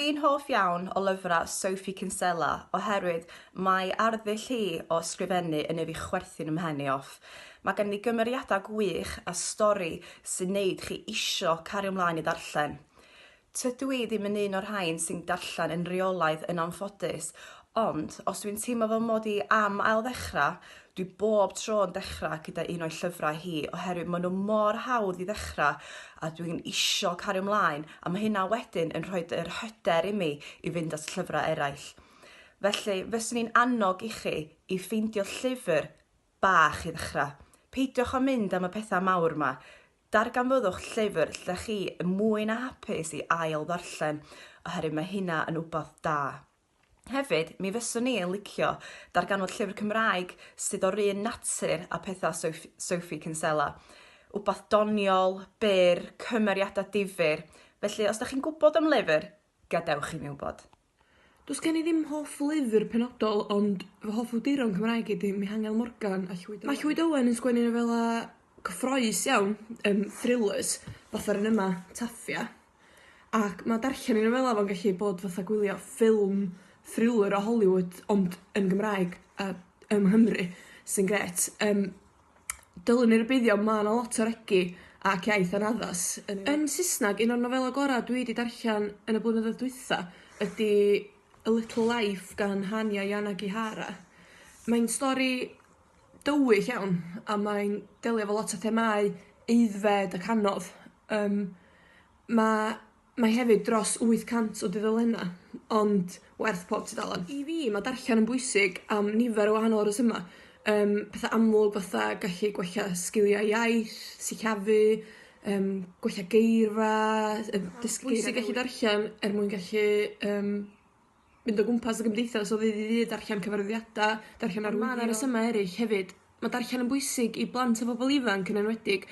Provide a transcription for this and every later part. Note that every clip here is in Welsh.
Dwi'n hoff iawn o lyfrau Sophie Kinsella oherwydd mae arddull hi o sgrifennu yn ei fi chwerthu'n ymhen i off. Mae gen i gymeriadau gwych a stori sy'n neud chi isio cario ymlaen i darllen. Tydw i ddim yn un o'r rhain sy'n darllen yn reolaidd yn anffodus, ond os dwi'n teimlo fel mod i am ail ddechrau, dwi bob tro yn dechrau gyda un o'i llyfrau hi oherwydd maen nhw mor hawdd i ddechrau a dwi'n isio cario ymlaen a mae hynna wedyn yn rhoi yr hyder i mi i fynd at llyfrau eraill. Felly, fyswn i'n annog i chi i ffeindio llyfr bach i ddechrau. Peidiwch o mynd am y pethau mawr yma. Darganfyddwch llyfr lle chi yn mwy na hapus i ail ddarllen oherwydd mae hynna yn wbath da. Hefyd, mi fyswn i yn licio darganfod llyfr Cymraeg sydd o'r un natur a pethau Sophie Kinsella. Wbath doniol, byr, cymeriadau difyr. Felly, os ydych chi'n gwybod am lyfr, gadewch i mi wybod. Does gen i ddim hoff lyfr penodol, ond fy hoff awduron Cymraeg ydy Mihangel Morgan a Hugh. Mae Hugh Owen yn sgwennu nofela cyffroes iawn, thrillers, fatha'r un yma, Taffia. Ac mae darllen i nofela fo'n gallu bod fatha gwylio ffilm thriller o Hollywood, ond yn Gymraeg a ym Nghymru, sy'n gret. Dylwn i'r buddio, mae yna lot o regi ac iaith anaddas. Yn Saesneg, un o'r nofela gorau dwi wedi darllen yn y blynyddoedd dwytha ydy A Little Life gan Hania Yanagihara. Mae'n stori dywyll iawn, a mae'n delio efo lot o themau eiddfed ac anodd. Mae hefyd dros 800 o dudalennau, ond werth pob tudalen. I fi, mae darllen yn bwysig am nifer o wahanol resymau. Pethau amlwg fatha gallu gwella sgiliau iaith, sillafu, gwella geirfa, dysgu. Bwysig gallu darllen mwyn gallu mynd o gwmpas y gymdeithas o ddydd i ddydd, darllen cyfarwyddiadau, darllen arwyddion. Mae yna resymau eraill hefyd. Mae darllen yn bwysig i blant a bobl ifanc yn enwedig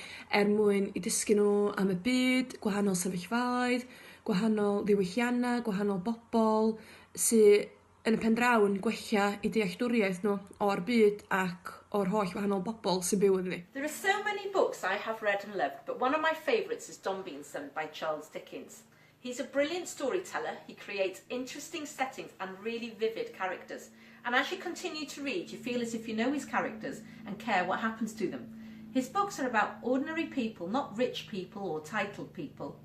mwyn i dysgu nhw am y byd, gwahanol sefyllfaoedd, gwahanol ddiwylliannau, gwahanol bobl, sydd yn y pen draw yn gwella i dealltwriaeth nhw o'r byd ac o'r holl wahanol bobl sy'n byw ynddi. There are so many books I have read and loved, but one of my favourites is Dombey and Son by Charles Dickens. He's a brilliant storyteller. He creates interesting settings and really vivid characters. And as you continue to read, you feel as if you know his characters and care what happens to them. His books are about ordinary people, not rich people or titled people.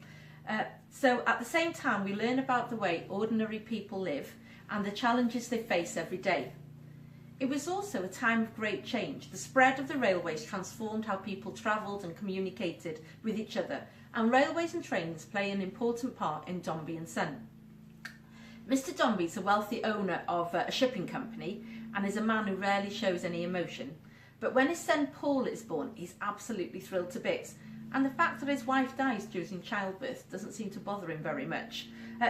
So at the same time, we learn about the way ordinary people live and the challenges they face every day. It was also a time of great change. The spread of the railways transformed how people travelled and communicated with each other, and railways and trains play an important part in Dombey and Son. Mr. Dombey is a wealthy owner of a shipping company and is a man who rarely shows any emotion. But when his son Paul is born, he's absolutely thrilled to bits. And the fact that his wife dies during childbirth doesn't seem to bother him very much.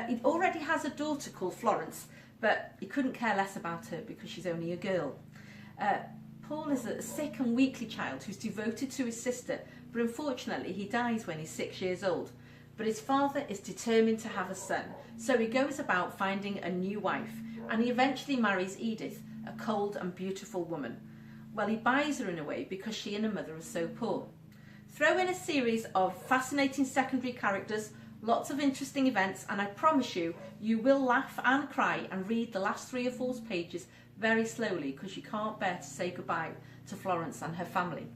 He already has a daughter called Florence, but he couldn't care less about her because she's only a girl. Paul is a sick and weakly child who's devoted to his sister, but unfortunately he dies when he's 6 years old. But his father is determined to have a son, so he goes about finding a new wife, and he eventually marries Edith, a cold and beautiful woman. Well, he buys her in a way because she and her mother are so poor. Throw in a series of fascinating secondary characters, lots of interesting events, and I promise you, you will laugh and cry and read the last 3 or 4 pages very slowly because you can't bear to say goodbye to Florence and her family.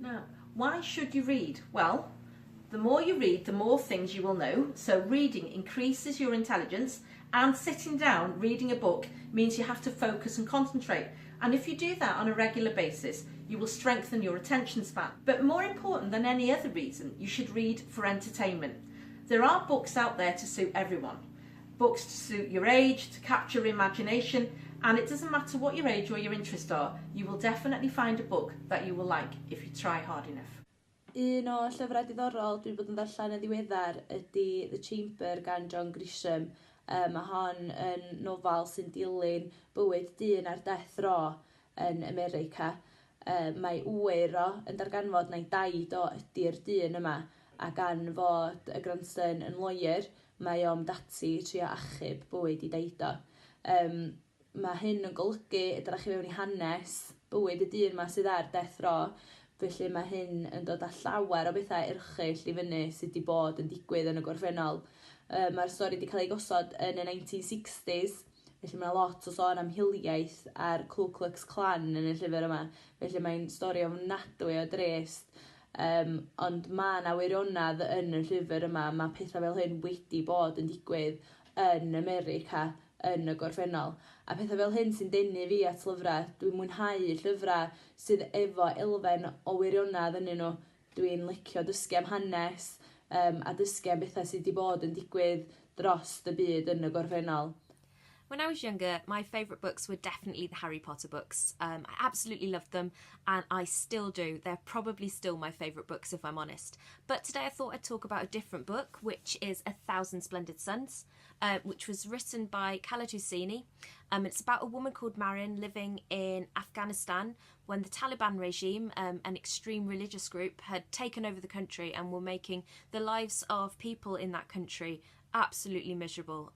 Now, why should you read? Well, the more you read, the more things you will know. So reading increases your intelligence, and sitting down reading a book means you have to focus and concentrate. And if you do that on a regular basis, you will strengthen your attention span. But more important than any other reason, you should read for entertainment. There are books out there to suit everyone. Books to suit your age, to capture your imagination, and it doesn't matter what your age or your interests are, you will definitely find a book that you will like if you try hard enough. Un o llyfrau diddorol dwi bod yn darllen yn ddiweddar ydy The Chamber gan John Grisham. Mae hon yn nofal sy'n dilyn bywyd dyn ar death row yn America. Mae wyr o yn darganfod na'i daid o ydy'r dyn yma, a gan fod y grandson yn lawyer, mae o'n dati trio achub bywyd i daid o. Mae hyn yn golygu edrych i fewn i hanes bywyd y dyn yma sydd ar death row. Felly mae hyn yn dod â llawer o bethau erchyll i fyny sydd wedi bod yn digwydd yn y gorffennol. Mae'r stori wedi cael ei gosod yn y 1960s, felly mae lot o sôn am hiliaeth a'r Ku Klux Klan yn y llyfr yma. Felly mae'n stori ofnadwy o drist. Ond mae yna wirionadd yn y llyfr yma, mae pethau fel hyn wedi bod yn digwydd yn America yn y gorffennol. A pethau fel hyn sy'n denu fi at lyfrau. Dwi'n mwynhau llyfrau sydd efo elfen o wirionadd yn nhw. Dwi'n licio dysgu am hanes a dysgu am bethau sydd wedi bod yn digwydd dros y byd yn y gorffennol. When I was younger, my favourite books were definitely the Harry Potter books. I absolutely loved them, and I still do. They're probably still my favourite books, if I'm honest. But today I thought I'd talk about a different book, which is A Thousand Splendid Suns, which was written by Khaled Hosseini. It's about a woman called Marion living in Afghanistan when the Taliban regime, an extreme religious group, had taken over the country and were making the lives of people in that country absolutely miserable.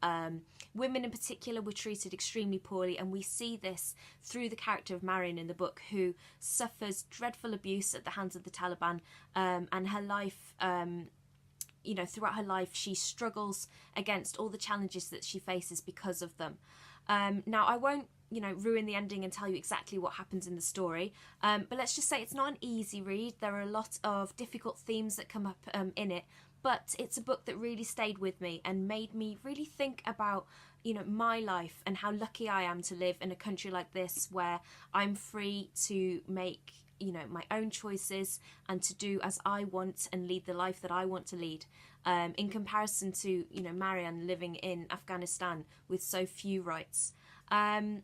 Women in particular were treated extremely poorly, and we see this through the character of Marion in the book, who suffers dreadful abuse at the hands of the Taliban, and her life, throughout her life she struggles against all the challenges that she faces because of them. Now I won't ruin the ending and tell you exactly what happens in the story, but let's just say it's not an easy read. There are a lot of difficult themes that come up in it, but it's a book that really stayed with me and made me really think about, my life and how lucky I am to live in a country like this where I'm free to make, my own choices and to do as I want and lead the life that I want to lead. In comparison to, Marianne living in Afghanistan with so few rights. And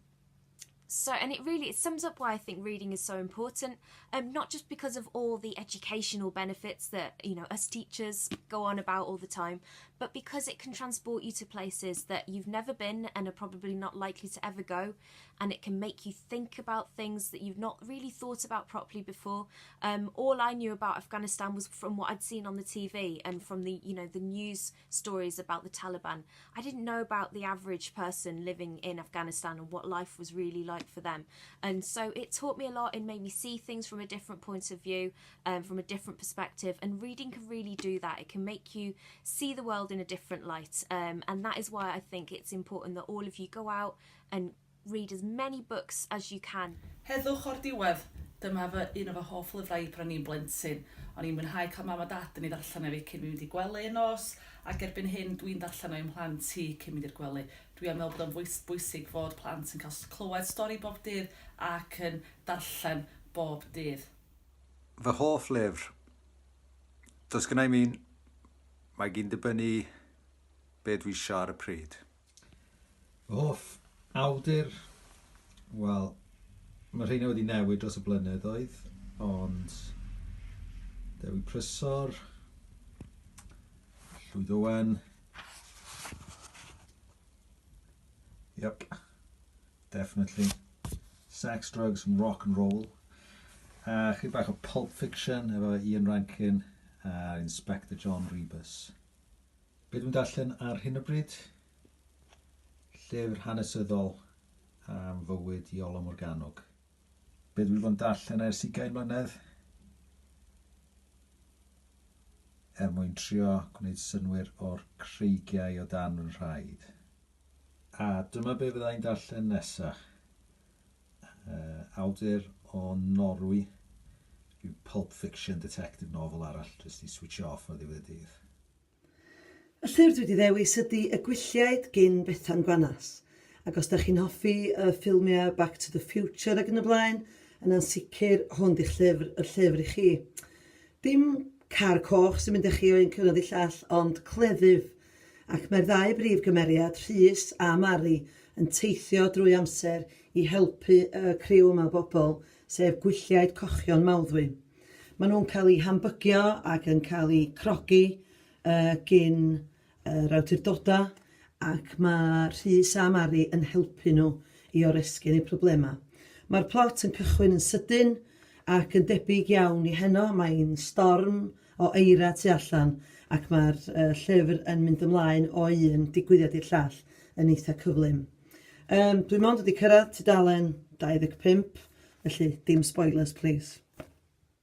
it sums up why I think reading is so important, not just because of all the educational benefits that, us teachers go on about all the time, but because it can transport you to places that you've never been and are probably not likely to ever go, and it can make you think about things that you've not really thought about properly before. All I knew about Afghanistan was from what I'd seen on the TV and from the, the news stories about the Taliban. I didn't know about the average person living in Afghanistan and what life was really like for them. And so it taught me a lot and made me see things from a different point of view, from a different perspective, and reading can really do that. It can make you see the world in a different light, and that is why I think it's important that all of you go out and read as many books as you can. Heddwch o'r diwedd, dyma un o fy hoff lyfrau pan i'n blentyn. O'n i'n mwynhau cael mam a dad yn ei ddarllen efo cyn mynd i gwely nos, ac erbyn hyn dwi'n darllen o'u mhlant i cyn mynd i'r gwely. Dwi'n meddwl bod o'n bwysig fod plant yn cael clywed stori bob dydd ac yn darllen bob dydd. Fy hoff lyfr, does gynnau mi'n, mae gyn dibynnu be dwi isio ar y pryd. Fy hoff awdur, wel, mae rheina wedi newid dros y blynyddoedd, ond Dewi Prysor, Llwyd Owen, yep, definitely, sex, drugs and rock and roll, chydig bach o Pulp Fiction efo Ian Rankin a Inspector John Rebus. Be dwi'n darllen ar hyn o bryd? Llyfr hanesyddol am fywyd Iolo Morgannwg. Be dwi wedi bod yn darllen ers 20 mlynedd? Mwyn trio gwneud synwyr o'r creigiau o dan yn rhaid. A dyma be fyddai'n darllen nesaf. Awdur o Norwy, rhyw Pulp Fiction detective novel arall, jyst i switch off o ddiwedd y dydd. Y llyfr dwi wedi ddewis ydy Y Gwylliaid gyn Bethan Gwanas. Ac os da chi'n hoffi ffilmiau Back to the Future ac yn y blaen, yna'n sicr hwn di llyfr I chi. Dim car coch sy'n mynd â chi o un cyfnod I llall, ond cleddyf. Ac mae'r ddau brif gymeriad, Rhys a Mari, yn teithio drwy amser I helpu y criw yma o bobl, sef gwylliaid cochion mawddwy. Maen nhw'n cael eu hambygio ac yn cael eu crogi gyn yr awdurdoda, ac mae Rhys a Mari yn helpu nhw I oresgyn eu problemau. Mae'r plot yn cychwyn yn sydyn ac yn debyg iawn I heno. Mae'n storm o eira tu allan ac mae'r llyfr yn mynd ymlaen o un digwyddiad i'r llall yn eitha cyflym. Dwi'n mond wedi cyrraedd tudalen 25, felly dim spoilers please.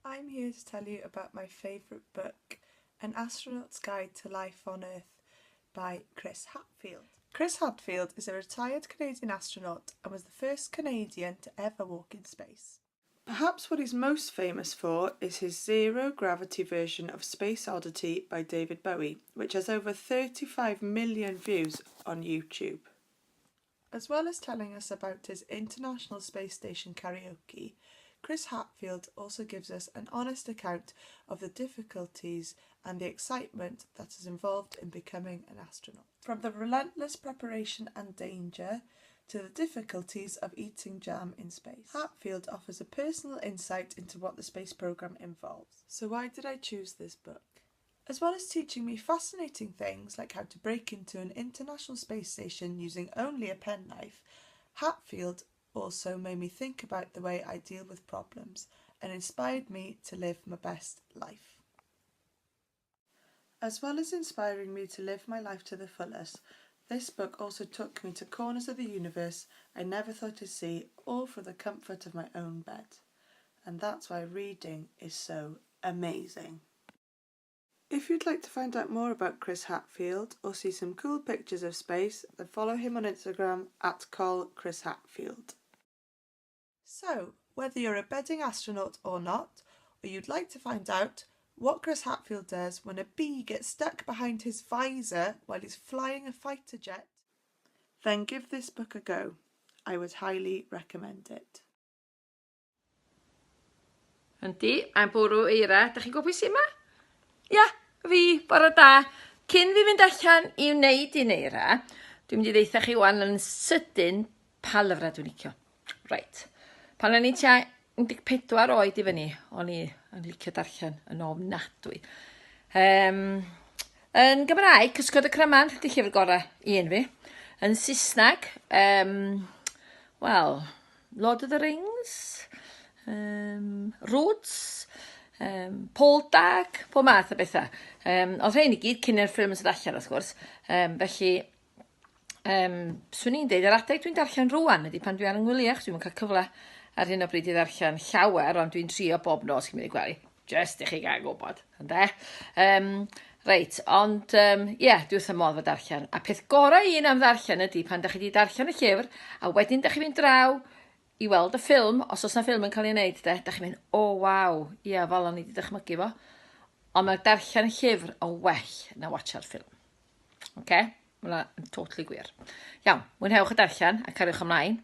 I'm here to tell you about my favourite book, An Astronaut's Guide to Life on Earth. by Chris Hadfield. Chris Hadfield is a retired Canadian astronaut and was the first Canadian to ever walk in space. Perhaps what he's most famous for is his zero-gravity version of Space Oddity by David Bowie, which has over 35 million views on YouTube. As well as telling us about his International Space Station karaoke, Chris Hadfield also gives us an honest account of the difficulties and the excitement that is involved in becoming an astronaut. From the relentless preparation and danger to the difficulties of eating jam in space, Hadfield offers a personal insight into what the space program involves. So why did I choose this book? As well as teaching me fascinating things like how to break into an international space station using only a penknife, Hadfield also made me think about the way I deal with problems and inspired me to live my best life. As well as inspiring me to live my life to the fullest, this book also took me to corners of the universe I never thought to see, all from the comfort of my own bed. And that's why reading is so amazing. If you'd like to find out more about Chris Hadfield or see some cool pictures of space, then follow him on Instagram at @CallChrisHatfield. So, whether you're a budding astronaut or not, or you'd like to find out what Chris Hadfield does when a bee gets stuck behind his visor while he's flying a fighter jet, then give this book a go. I would highly recommend it. Yndi, a'n bwrw eira. Dach chi'n gwybod pwy sy'n yma? Ia, fi, bore da. Cyn fi fynd allan i wneud un eira, dwi'n mynd i ddeitha chi wan yn sydyn pa lyfrau dwi'n licio. Reit. Pan o'n i tua 14 oed i fyny, o'n i'n licio darllen yn ofnadwy. Yn Gymraeg, Cysgod y Cryman, di llyfr gorau i un fi. Yn Saesneg, Lord of the Rings, Roots, Paul Dag, pob math o bethau. Oedd rhain i gyd cyn i'r ffilm yn sydd allan, wrth gwrs. Felly, swn i'n deud, yr adeg dwi'n darllen rwan ydy pan dwi ar yngwyliach, dwi'n cael cyfle ar hyn o bryd i ddarllen llawer, ond dwi'n trio bob nos cyn mynd i gwely. Just i chi gael gwybod, ynde? Reit, ond dwi wrth y modd fod darllen. A peth gorau un am ddarllen ydy pan da chi wedi darllen y llyfr, a wedyn da chi fynd draw i weld y ffilm, os oes na ffilm yn cael ei wneud, da chi'n mynd, waw, ia, fel o'n i wedi dychmygu fo. Ond mae darllen y llyfr yn well na watcha'r ffilm. Oce? Mae'n totally gwir. Iawn, mwynhewch y darllen a cariwch ymlaen.